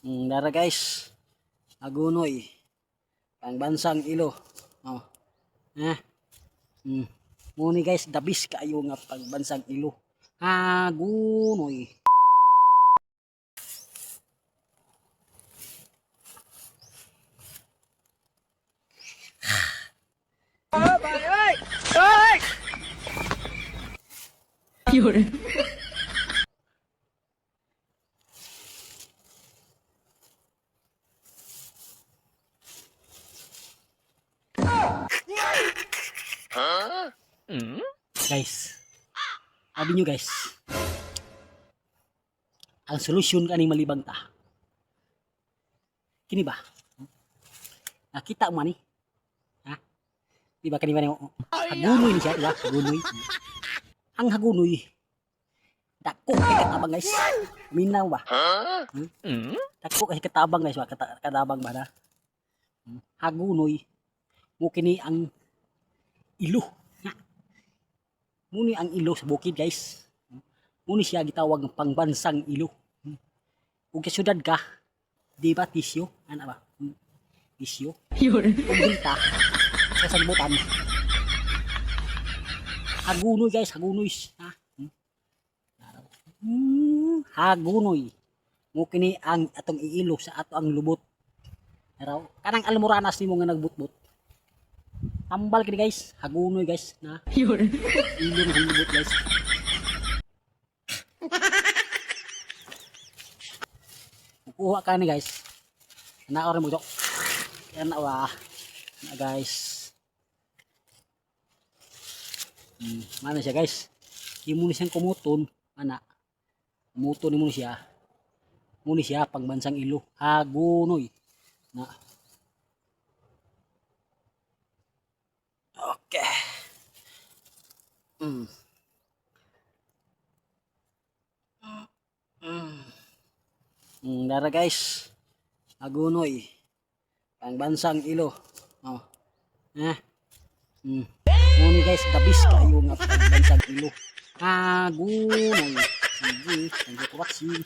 Dara guys, Agunoy, pangbansang ilo. Oh. Muni guys, dabis kayo nga pangbansang ilo. Agunoy. Yun. Guys, sabi nyo guys, ang solusyon kaning malibang ta. Kini ba? Nakita mo ni? Ha? Di ba kanina ni hagunoy ni siya, di ba? Hagunoy. Ang hagunoy. Dako kay katabang guys. Minaw ba? Dako kay katabang guys, katabang ba na? Hagunoy. Mo kini ang ilo. Muni ang ilo sa bukid guys. Muni siya gitawag ng pangbansang ilo. Kung kasyudad ka, di ba tisyo? Ano ba? Tisyo? Yun. Kung dita, sa sanbutan. Hagunoy guys, hagunoy. Ha? Hagunoy. Mo kini ang atong iilo sa ato ang lubot. Pero kanang almoranas nimo nga nagbutbut. Tambal kini guys, hagunoy guys na. Yun. Ilo ng lubot guys. Kuha ka ni guys. Ana ora mo dok. Yan na wa. Na guys. Mana siya guys? Imo ni siyang kumuton, ana. Kumuton mo ni siya. Muni siya pangbansang ilo. Hagunoy. Na. Okay. Dara guys, Agunoy, pangbansang ilo. Oh. Muni guys, dabis kayo nga pangbansang ilo. Agunoy. Sige, thank you for watching.